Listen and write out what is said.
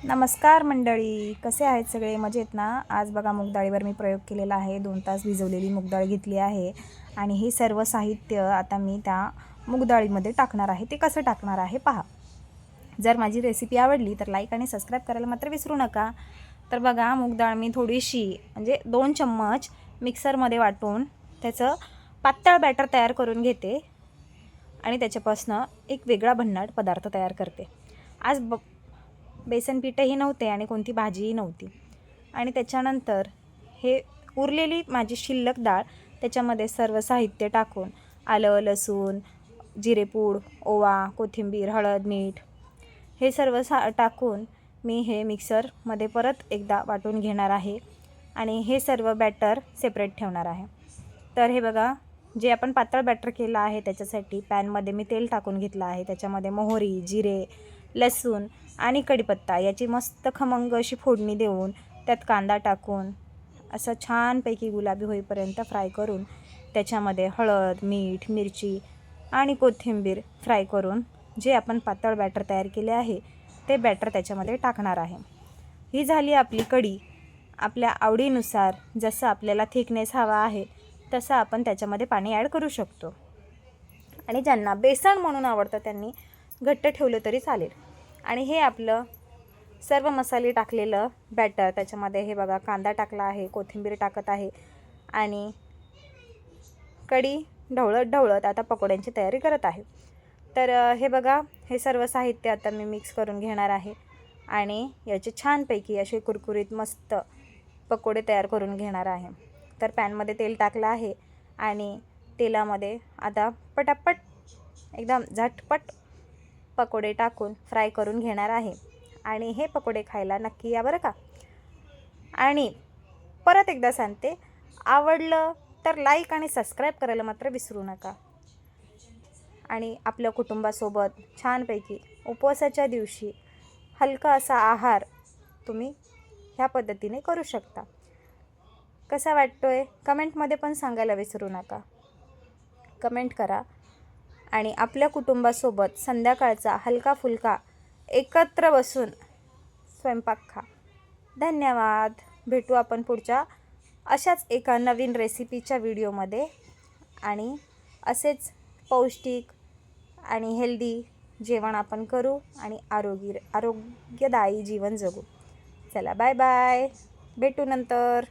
नमस्कार मंडळी, कसे आहेत सगळे? मजेत ना? आज बघा मूग डाळीवर मी प्रयोग केलेला आहे. 2 तास भिजवलेली मूग डाळ घेतली आहे आणि हे सर्व साहित्य आता मी त्या मूग डाळीमध्ये टाकणार आहे. ते कसं टाकणार आहे पहा. जर माझी रेसिपी आवडली तर लाईक आणि सबस्क्राईब करायला मात्र विसरू नका. तर बघा मूग डाळ मी थोडीशी म्हणजे 2 चम्मच मिक्सरमध्ये वाटून त्याचं पातळ बॅटर तयार करून घेते आणि त्याच्यापासून एक वेगळा भन्नाट पदार्थ तयार करते. आज बेसन पीठही नव्हते आणि कोणती भाजीही नव्हती. आणि त्याच्यानंतर हे उरलेली माझी शिल्लक डाळ त्याच्यामध्ये सर्व साहित्य टाकून आलं, लसूण, जिरेपूड, ओवा, कोथिंबीर, हळद, मीठ हे सर्व टाकून मी हे मिक्सरमध्ये परत एकदा वाटून घेणार आहे आणि हे सर्व बॅटर सेपरेट ठेवणार आहे. तर हे बघा, जे आपण पातळ बॅटर केलं आहे त्याच्यासाठी पॅनमध्ये मी तेल टाकून घेतलं आहे. त्याच्यामध्ये मोहरी, जिरे, लसूण आणि कढीपत्ता याची मस्त खमंग अशी फोडणी देऊन त्यात कांदा टाकून असं छानपैकी गुलाबी होईपर्यंत फ्राय करून त्याच्यामध्ये हळद, मीठ, मिरची आणि कोथिंबीर फ्राय करून जे आपण पातळ बॅटर तयार केले आहे ते बॅटर त्याच्यामध्ये टाकणार आहे. ही झाली आपली कढी. आपल्या आवडीनुसार जसं आपल्याला थिकनेस हवा आहे तसं आपण त्याच्यामध्ये पाणी ॲड करू शकतो आणि ज्यांना बेसन म्हणून आवडतं त्यांनी घट्ट ठेवलं तरी चालेल. आणि हे आपलं सर्व मसाले टाकलेलं बॅटर त्याच्यामध्ये हे बघा, कांदा टाकला आहे, कोथिंबीर टाकत आहे आणि कढी ढवळत आता पकोड्यांची तयारी करत आहे. तर हे बघा, हे सर्व साहित्य आता मी मिक्स करून घेणार आहे आणि याचे छानपैकी असे कुरकुरीत मस्त पकोडे तयार करून घेणार आहे. तर पॅनमध्ये तेल टाकलं आहे आणि तेलामध्ये आता पटापट एकदम झटपट पकोडे टाकून फ्राय करून घेणार आहे. आणि हे पकोडे खायला नक्की या बरं का. आणि परत एकदा सांगते, आवडलं तर लाईक आणि सबस्क्राईब करायला मात्र विसरू नका. आणि आपल्या कुटुंबासोबत छानपैकी उपवासाच्या दिवशी हलका असा आहार तुम्ही ह्या पद्धतीने करू शकता. कसा वाटतोय कमेंटमध्ये पण सांगायला विसरू नका. कमेंट करा आणि आपल्या कुटुंबासोबत संध्याकाळचा हलका फुलका एकत्र बसून स्वयंपाक खा. धन्यवाद. भेटू आपण पुढच्या अशाच एका नवीन रेसिपीच्या व्हिडिओमध्ये आणि असेच पौष्टिक आणि हेल्दी जेवण आपण करू आणि आरोग्यदायी जीवन जगू. चला बाय बाय. भेटू नंतर.